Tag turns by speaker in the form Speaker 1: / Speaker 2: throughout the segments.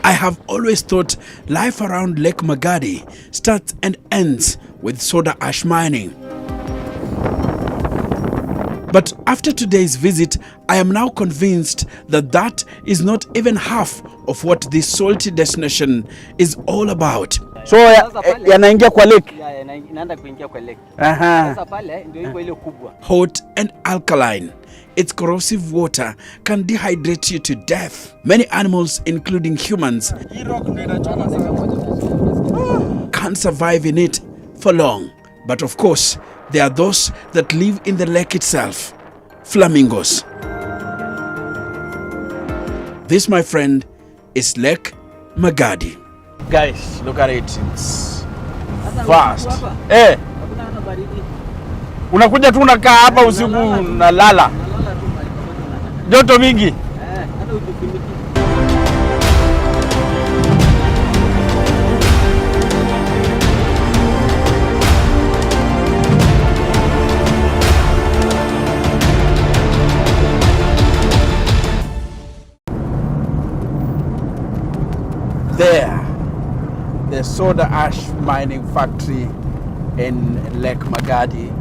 Speaker 1: I have always thought life around Lake Magadi starts and ends with soda ash mining. But after today's visit, I am now convinced that that is not even half of what this salty destination is all about.
Speaker 2: So yanaingia kwa lake.
Speaker 3: Inaenda kuingia kwa lake.
Speaker 2: Sasa
Speaker 3: pale ndio iko ile kubwa.
Speaker 1: Hot and alkaline. Its corrosive water can dehydrate you to death. Many animals, including humans, can't survive in it for long. But of course, there are those that live in the lake itself. Flamingos. This, my friend, is Lake Magadi.
Speaker 2: Guys, look at it. It's vast. Unakuja tu unakaa hapa usiku na lala. Joto mingi. There, the soda ash mining factory in Lake Magadi.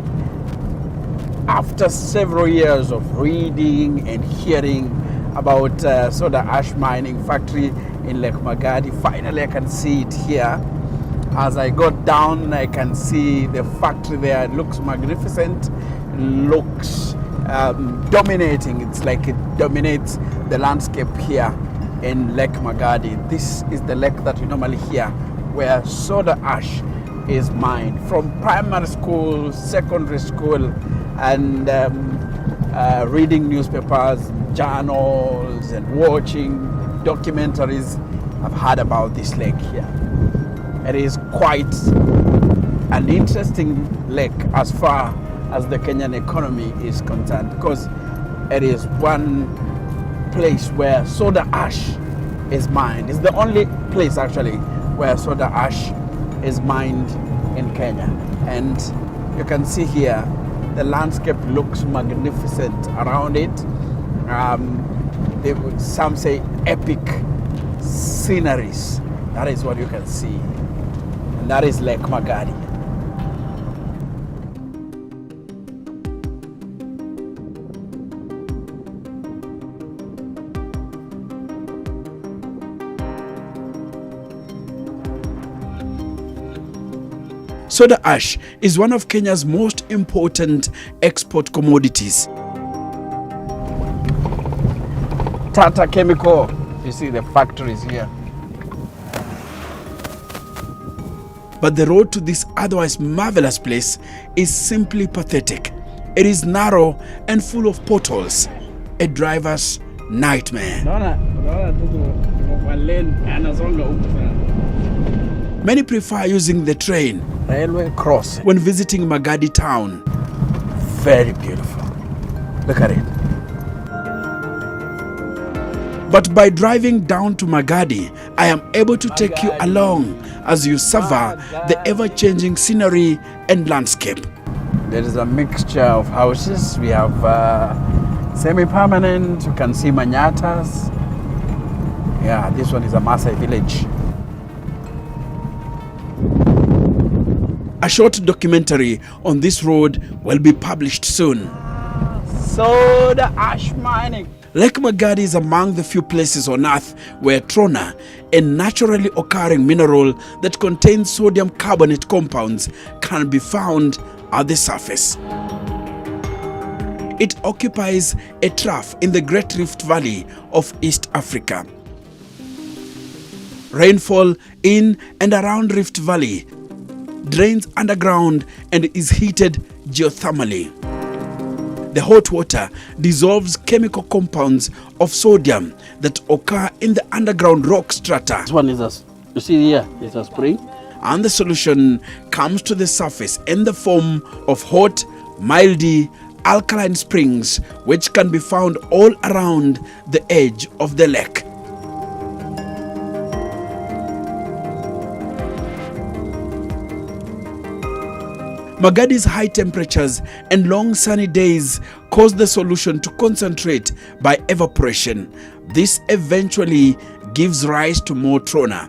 Speaker 2: After several years of reading and hearing about soda ash mining factory in Lake Magadi, finally I can see it here. As I got down, I can see the factory there. It looks magnificent, looks dominating. It's like it dominates the landscape here in Lake Magadi. This is the lake that you normally hear where soda ash is mined. From primary school, secondary school, and reading newspapers, journals, and watching documentaries, I've heard about this lake here. It is quite an interesting lake as far as the Kenyan economy is concerned, because it is one place where soda ash is mined. It's the only place actually where soda ash is mined in Kenya. And you can see here the landscape looks magnificent around it. Some say epic sceneries. That is what you can see. And that is Lake Magadi.
Speaker 1: Soda ash is one of Kenya's most important export commodities.
Speaker 2: Tata Chemical, you see the factories here.
Speaker 1: But the road to this otherwise marvelous place is simply pathetic. It is narrow and full of potholes. A driver's nightmare. Many prefer using the train
Speaker 2: Railway crossing
Speaker 1: when visiting Magadi town.
Speaker 2: Very beautiful. Look at it.
Speaker 1: But by driving down to Magadi, I am able to take you along as you savor the ever-changing scenery and landscape.
Speaker 2: There is a mixture of houses. We have semi-permanent. You can see manyatas. Yeah, this one is a Maasai village.
Speaker 1: A short documentary on this road will be published soon.
Speaker 2: Soda ash mining.
Speaker 1: Lake Magadi is among the few places on earth where trona, a naturally occurring mineral that contains sodium carbonate compounds, can be found at the surface. It occupies a trough in the Great Rift Valley of East Africa. Rainfall in and around Rift Valley drains underground and is heated geothermally. The hot water dissolves chemical compounds of sodium that occur in the underground rock strata.
Speaker 2: This one is you see here, it's a spring.
Speaker 1: And the solution comes to the surface in the form of hot, mildy, alkaline springs, which can be found all around the edge of the lake. Magadi's high temperatures and long sunny days cause the solution to concentrate by evaporation. This eventually gives rise to more trona.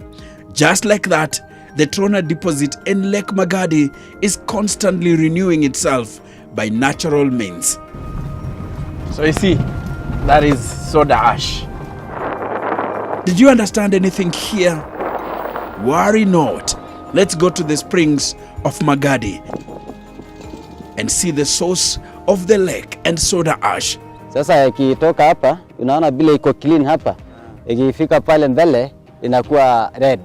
Speaker 1: Just like that, the trona deposit in Lake Magadi is constantly renewing itself by natural means.
Speaker 2: So you see, that is soda ash.
Speaker 1: Did you understand anything here? Worry not. Let's go to the springs of Magadi and see the source of the lake and soda ash.
Speaker 4: Sasa ikitoka hapa, unaona bila iko clean hapa, ikifika pale mbele inakuwa red.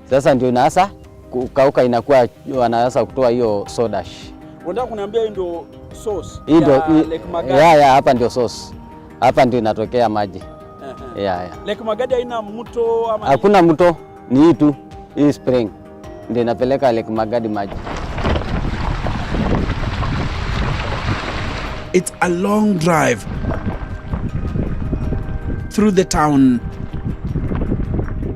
Speaker 4: Sasa ndio inaanza kukauka, inakuwa wanaanza kutoa hiyo soda ash.
Speaker 2: Unataka kuniambia hii ndio source
Speaker 4: ya
Speaker 2: Lake Magadi?
Speaker 4: Ya, hapa ndio source. Hapa ndio inatokea maji. Ya.
Speaker 2: Lake Magadi haina mto ama?
Speaker 4: Hakuna mto, ni hii tu, hii spring ndio inapeleka Lake Magadi maji.
Speaker 1: It's a long drive through the town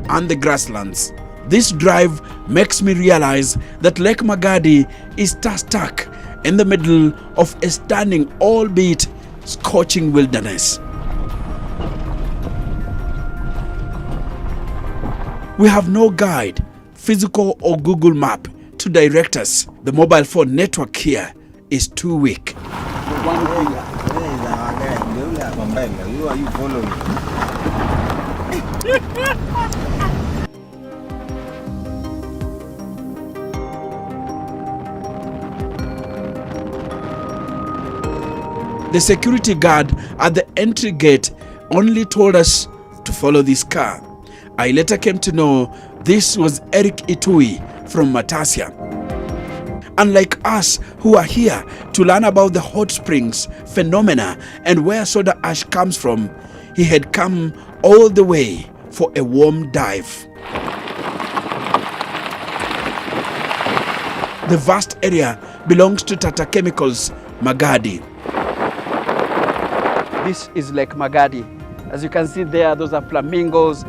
Speaker 1: and the grasslands. This drive makes me realize that Lake Magadi is stuck in the middle of a stunning, albeit scorching wilderness. We have no guide, physical or Google map to direct us. The mobile phone network here is too weak. The security guard at the entry gate only told us to follow this car. I later came to know this was Eric Itui from Matasia. Unlike us who are here to learn about the hot springs phenomena and where soda ash comes from, he had come all the way for a warm dive. The vast area belongs to Tata Chemicals, Magadi.
Speaker 2: This is Lake Magadi. As you can see there, those are flamingos.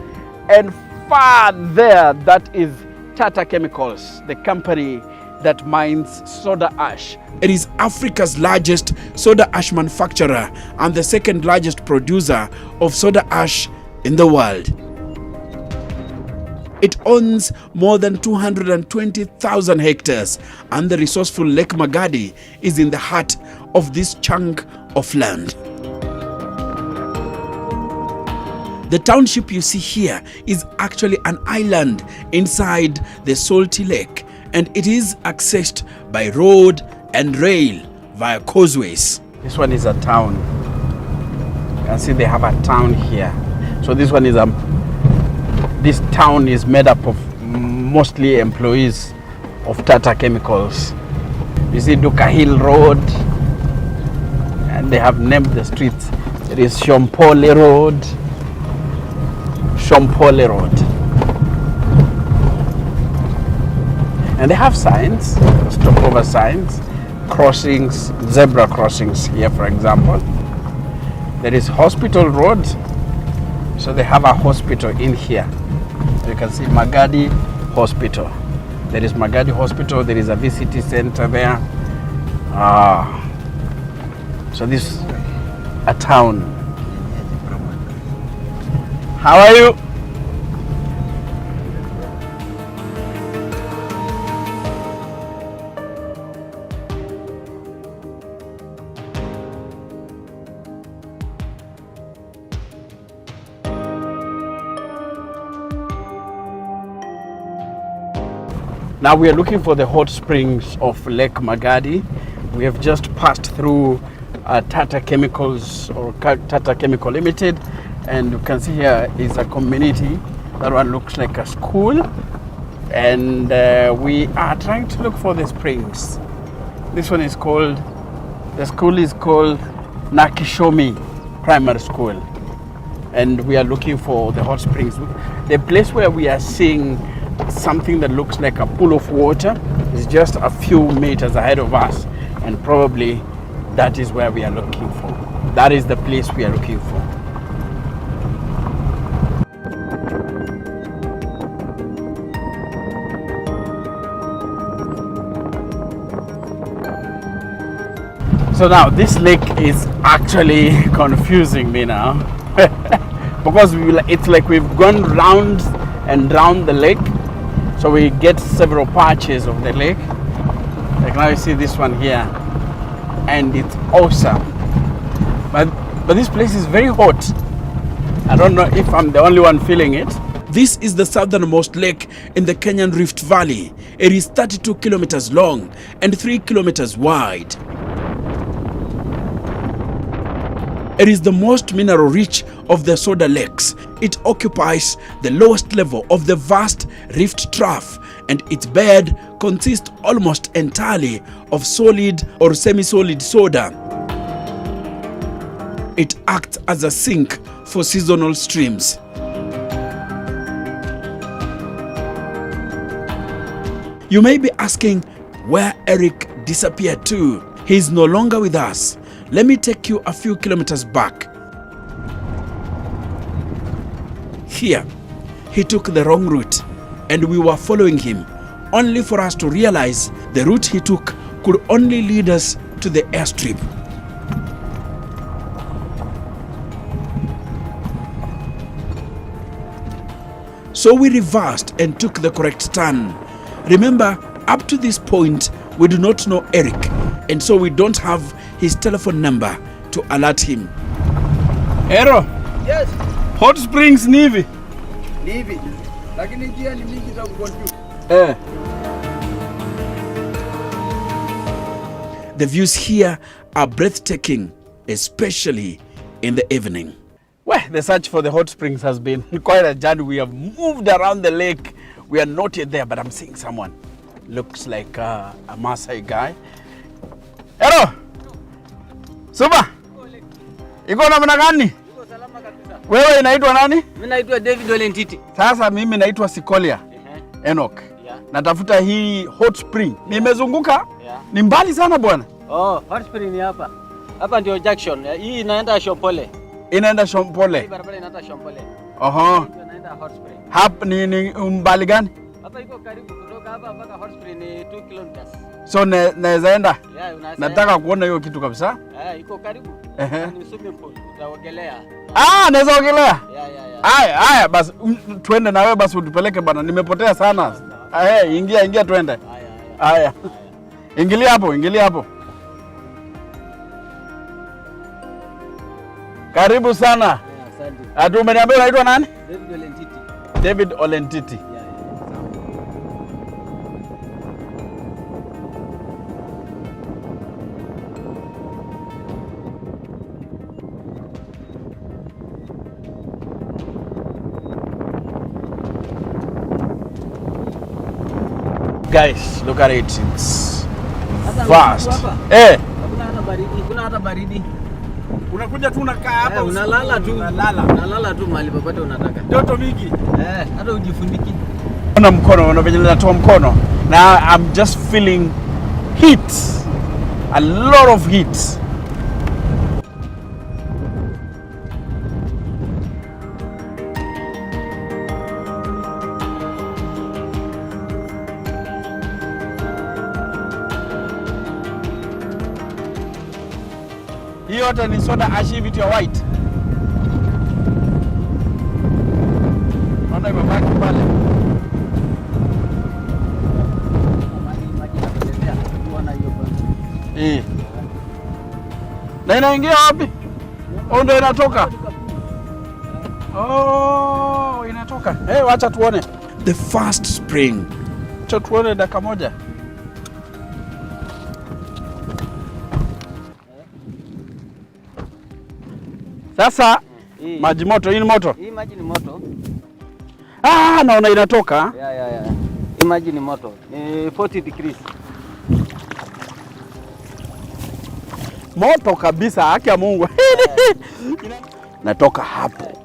Speaker 2: And far there, that is Tata Chemicals, the company that mines soda ash.
Speaker 1: It is Africa's largest soda ash manufacturer and the second largest producer of soda ash in the world. It owns more than 220,000 hectares, and the resourceful Lake Magadi is in the heart of this chunk of land. The township you see here is actually an island inside the salty lake, and it is accessed by road and rail via causeways.
Speaker 2: This one is a town. You can see they have a town here. So this one is this town is made up of mostly employees of Tata Chemicals. You see Duka Hill Road, and they have named the streets. There is Shompole Road. Shompole Road. And they have signs, stopover signs, crossings, zebra crossings here, for example. There is Hospital Road, so they have a hospital in here. You can see Magadi Hospital. There is Magadi Hospital, there is a VCT center there. So this is a town. How are you? Now we are looking for the hot springs of Lake Magadi. We have just passed through Tata Chemicals or Tata Chemical Limited, and you can see here is a community. That one looks like a school, and we are trying to look for the springs. This one is called, the school is called Nakishomi Primary School, and we are looking for the hot springs. The place where we are seeing something that looks like a pool of water is just a few meters ahead of us, and probably that is where we are looking for. That is the place we are looking for. So now this lake is actually confusing me now. because it's like we've gone round and round the lake, so we get several patches of the lake. Like now you see this one here, and it's awesome. But this place is very hot. I don't know if I'm the only one feeling it.
Speaker 1: This is the southernmost lake in the Kenyan Rift Valley. It is 32 kilometers long and 3 kilometers wide. It is the most mineral rich of the soda lakes. It occupies the lowest level of the vast rift trough, and its bed consists almost entirely of solid or semi-solid soda. It acts as a sink for seasonal streams. You may be asking where Eric disappeared to. He is no longer with us. Let me take you a few kilometers back. Here, he took the wrong route, and we were following him, only for us to realize the route he took could only lead us to the airstrip. So we reversed and took the correct turn. Remember, up to this point, we do not know Eric, and so we don't have his telephone number to alert him.
Speaker 2: Ero,
Speaker 3: Yes.
Speaker 2: hot springs ni hivi?
Speaker 3: Ni hivi. Lakini njia ni mingi za kuconfuse.
Speaker 1: The views here are breathtaking, especially in the evening.
Speaker 2: Well, the search for the hot springs has been quite a journey. We have moved around the lake. We are not yet there, but I'm seeing someone. Looks like a Maasai guy. Hello. Suba. Iko namna gani?
Speaker 3: Iko salama kabisa.
Speaker 2: Wewe inaitwa nani?
Speaker 3: Mimi naitwa David Olentiti.
Speaker 2: Sasa mimi naitwa Sikolia Enoch.
Speaker 3: Yeah.
Speaker 2: Natafuta hii hot spring. Nimezunguka.
Speaker 3: Yeah.
Speaker 2: Ni mbali sana bwana.
Speaker 3: Oh, hot spring ni hapa. Hapa ndio junction. Hii inaenda Shompole.
Speaker 2: Inaenda
Speaker 3: Hii
Speaker 2: Shompole.
Speaker 3: barabara inaenda Shompole.
Speaker 2: Oho.
Speaker 3: Ndio inaenda hot spring.
Speaker 2: Hapa ni mbali gani?
Speaker 3: Hapa iko karibu kutoka hapa mpaka hot spring ni 2 kilometers.
Speaker 2: So naweza enda?
Speaker 3: Yeah, unaweza.
Speaker 2: Nataka kuona hiyo kitu kabisa.
Speaker 3: Iko karibu. Ni swimming pool. Utaogelea.
Speaker 2: Naweza ogelea?
Speaker 3: Yeah.
Speaker 2: Haya basi twende na wewe basi utupeleke bana. Nimepotea sana. Ingia twende. Haya. Ingilia hapo. Karibu sana.
Speaker 3: Asante.
Speaker 2: Atu umeniambia unaitwa nani?
Speaker 3: David Olentiti.
Speaker 2: David Olentiti. Guys, look at it. It's vast.
Speaker 3: Kuna hata baridi.
Speaker 2: Unakuja tu unakaa hapa
Speaker 3: Unalala tu. Unalala tu mahali popote unataka.
Speaker 2: Joto mingi.
Speaker 3: Hata ujifundiki.
Speaker 2: Una mkono, venye natoa mkono. Now I'm just feeling heat. A lot of heat. Hii yote ni soda ash hivi tu ya white. Naona imebaki pale. Na inaingia wapi? Ndio inatoka. Inatoka. Wacha tuone.
Speaker 1: The first spring.
Speaker 2: Acha tuone dakika moja. Sasa maji moto, hii ni moto?
Speaker 3: Hii maji ni moto.
Speaker 2: Naona inatoka.
Speaker 3: Yeah. Hii maji ni moto. Ni 40 degrees.
Speaker 2: Moto kabisa, haki ya Mungu. Natoka hapo.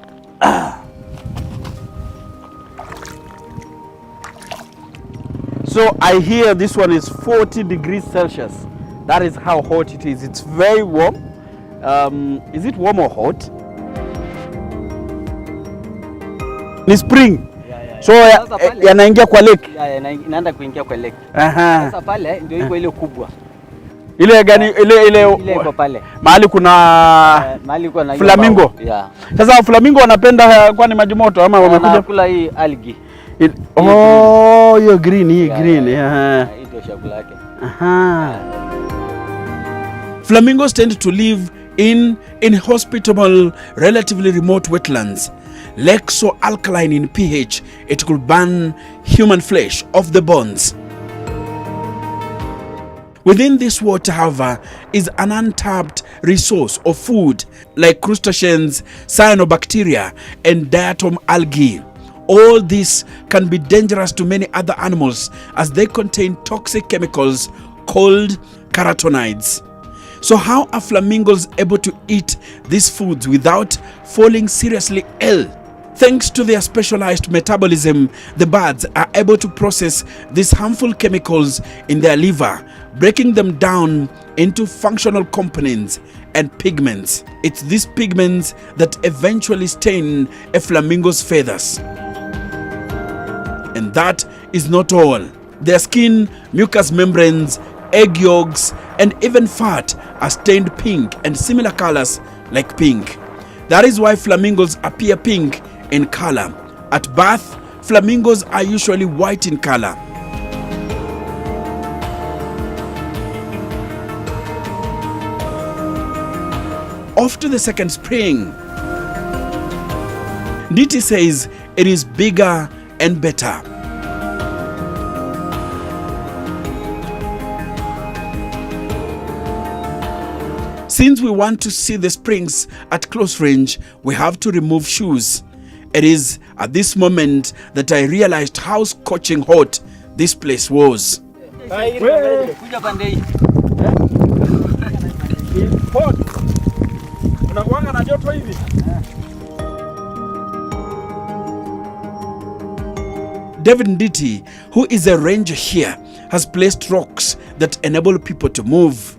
Speaker 2: So I hear this one is 40 degrees Celsius. That is how hot it is. It's very warm. Is it warm or hot? Ni spring. So yanaingia kwa lake.
Speaker 3: Inaenda kuingia kwa lake.
Speaker 2: Aha.
Speaker 3: Sasa pale ndio iko ile kubwa.
Speaker 2: Ile gani ile
Speaker 4: iko pale.
Speaker 2: mahali kuna
Speaker 4: Mahali kuna
Speaker 2: flamingo.
Speaker 4: Yeah.
Speaker 2: Sasa flamingo wanapenda kwani maji moto ama wamekuja
Speaker 4: Wanakula hii algae.
Speaker 2: Oh, hiyo green, hii green.
Speaker 4: Hii ndio chakula yake.
Speaker 2: Aha.
Speaker 1: Flamingos tend to live in inhospitable, relatively remote wetlands. Lake so alkaline in pH, it could burn human flesh off the bones. Within this water, however, is an untapped resource of food like crustaceans, cyanobacteria, and diatom algae. All this can be dangerous to many other animals as they contain toxic chemicals called carotenoids. So how are flamingos able to eat these foods without falling seriously ill? Thanks to their specialized metabolism, the birds are able to process these harmful chemicals in their liver, breaking them down into functional components and pigments. It's these pigments that eventually stain a flamingo's feathers. And that is not all. Their skin, mucous membranes, egg yolks, and even fat are stained pink and similar colors like pink. That is why flamingos appear pink in color. At birth, flamingos are usually white in color. Off to the second spring. Nditi says it is bigger and better. Since we want to see the springs at close range, we have to remove shoes. It is at this moment that I realized how scorching hot this place was.
Speaker 3: Kuja pande hii.
Speaker 2: Unakuanga na joto hivi?
Speaker 1: David Nditi, who is a ranger here, has placed rocks that enable people to move.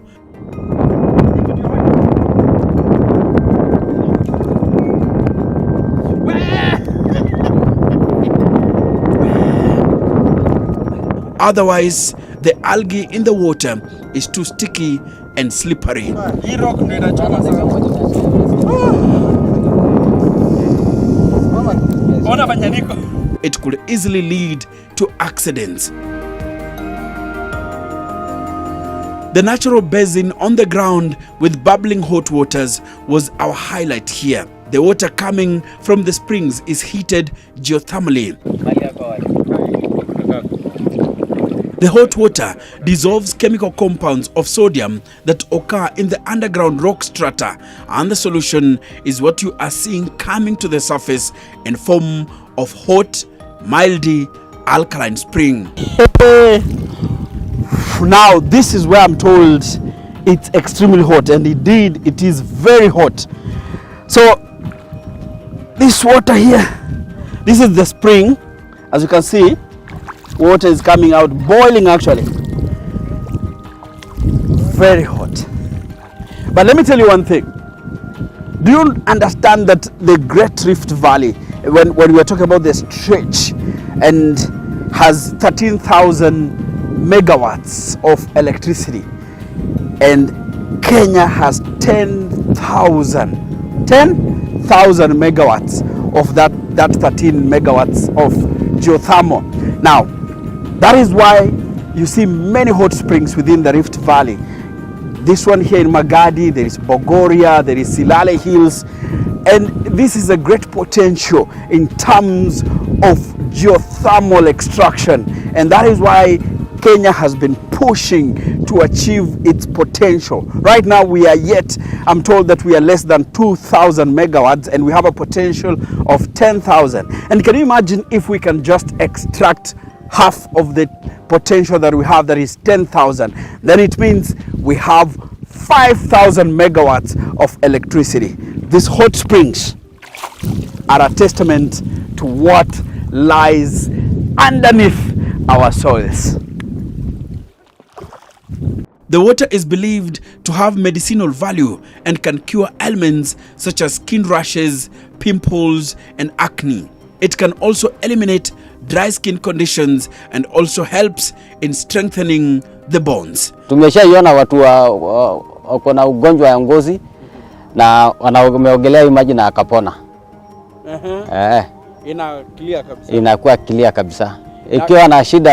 Speaker 1: Otherwise, the algae in the water is too sticky and slippery. It could easily lead to accidents. The natural basin on the ground with bubbling hot waters was our highlight here. The water coming from the springs is heated geothermally. The hot water dissolves chemical compounds of sodium that occur in the underground rock strata, and the solution is what you are seeing coming to the surface in form of hot, mildy, alkaline spring.
Speaker 2: Now this is where I'm told it's extremely hot, and indeed it is very hot. So this water here, this is the spring. As you can see, water is coming out, boiling actually. Very hot. But let me tell you one thing. Do you understand that the Great Rift Valley, when we are talking about the stretch, and has 13,000 megawatts of electricity, and Kenya has 10,000 megawatts of that 13 megawatts of geothermal. Now, that is why you see many hot springs within the Rift Valley. This one here in Magadi, there is Bogoria, there is Silale Hills, and this is a great potential in terms of geothermal extraction, and that is why Kenya has been pushing to achieve its potential. Right now we are I'm told that we are less than 2,000 megawatts, and we have a potential of 10,000. And can you imagine if we can just extract half of the potential that we have, that is 10,000, then it means we have 5,000 megawatts of electricity. These hot springs are a testament to what lies underneath our soils.
Speaker 1: The water is believed to have medicinal value and can cure ailments such as skin rashes, pimples, and acne. It can also eliminate dry skin conditions and also helps in strengthening the bones.
Speaker 4: Tumeshaiona watu wako na ugonjwa ya ngozi na wanaogelea hii maji na akapona.
Speaker 2: Ina clear kabisa.
Speaker 4: Inakuwa clear kabisa. Ikiwa na shida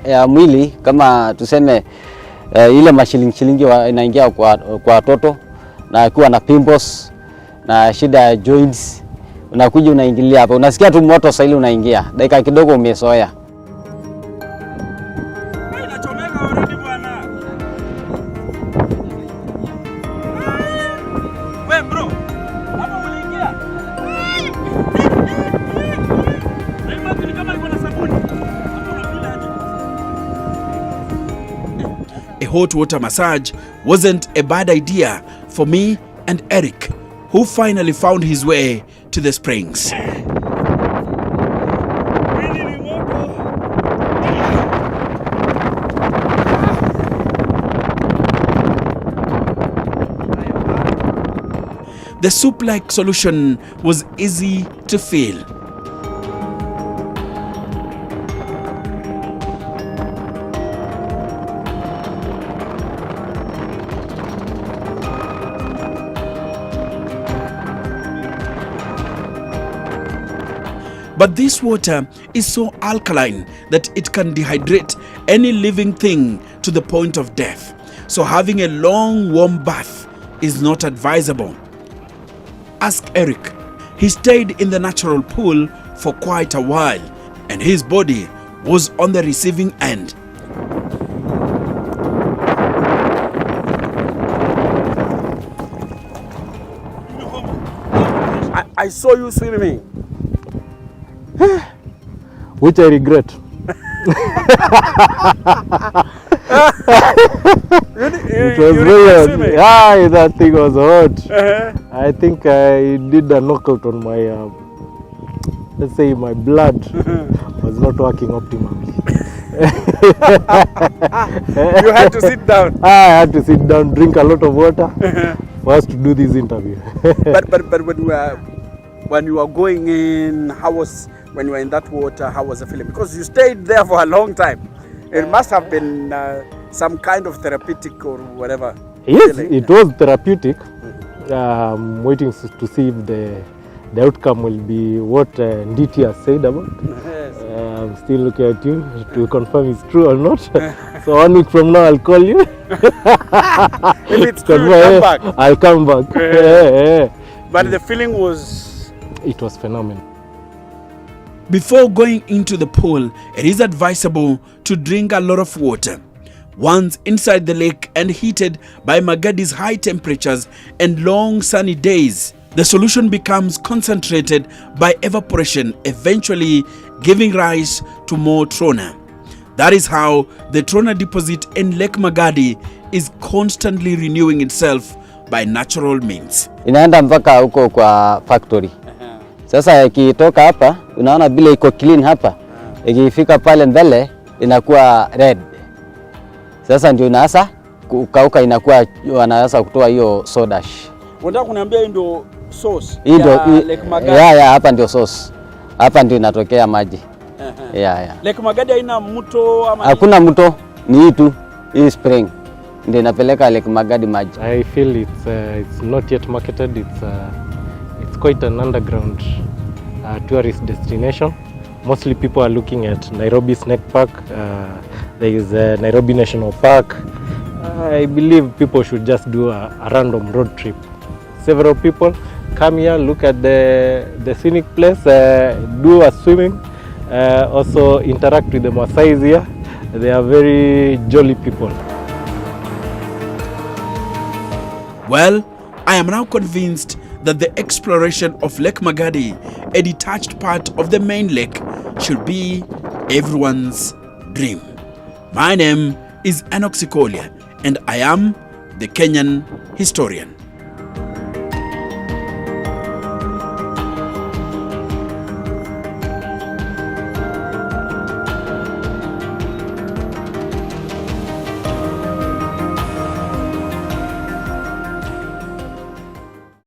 Speaker 4: ya mwili kama tuseme ile mashilingi inaingia kwa watoto, na akiwa na pimples na shida ya joints, unakuja unaingilia hapa. Unasikia tu moto sasa ile unaingia. Dakika kidogo umesoea.
Speaker 1: A hot water massage wasn't a bad idea for me and Eric, who finally found his way to the springs. The soup-like solution was easy to fill. But this water is so alkaline that it can dehydrate any living thing to the point of death. So having a long warm bath is not advisable. Ask Eric. He stayed in the natural pool for quite a while and his body was on the receiving end.
Speaker 2: I saw you swimming.
Speaker 5: Which I regret. It was very hot. That thing was hot. I think I did a knockout on my, let's say my blood was not working optimally.
Speaker 2: You had to sit down.
Speaker 5: I had to sit down, drink a lot of water for us to do this interview.
Speaker 2: but when you were going in, when you were in that water, how was the feeling? Because you stayed there for a long time. It must have been some kind of therapeutic or whatever.
Speaker 5: Yes,
Speaker 2: feeling.
Speaker 5: it was therapeutic. I'm waiting to see if the outcome will be what Nditi has said about.
Speaker 2: Yes.
Speaker 5: I'm still looking at you to confirm it's true or not. So 1 week from now I'll call you.
Speaker 2: If it's true, come back.
Speaker 5: I'll come back.
Speaker 2: But the feeling was...
Speaker 5: It was phenomenal.
Speaker 1: Before going into the pool, it is advisable to drink a lot of water. Once inside the lake and heated by Magadi's high temperatures and long sunny days, the solution becomes concentrated by evaporation, eventually giving rise to more trona. That is how the trona deposit in Lake Magadi is constantly renewing itself by natural means.
Speaker 4: Inaenda mpaka huko kwa factory. Sasa ikitoka hapa, unaona bila iko clean hapa, ikifika pale mbele inakuwa red. Sasa ndio inaanza kukauka, inakuwa wanaanza kutoa hiyo soda ash.
Speaker 2: Unataka kuniambia hii ndio source
Speaker 4: ya
Speaker 2: Lake Magadi?
Speaker 4: Hapa ndio source. Hapa ndio inatokea maji.
Speaker 2: Lake Magadi haina mto ama?
Speaker 4: Hakuna mto, ni hii tu, hii spring ndio inapeleka Lake Magadi maji.
Speaker 5: I feel it's not yet marketed. It's quite an underground tourist destination. Mostly people are looking at Nairobi Snake Park. There is Nairobi National Park. I believe people should just do a random road trip. Several people come here, look at the scenic place, do a swimming, also interact with the Maasais here. They are very jolly people.
Speaker 1: Well, I am now convinced that the exploration of Lake Magadi, a detached part of the main lake, should be everyone's dream. My name is Enoch Sikolia and I am the Kenyan historian.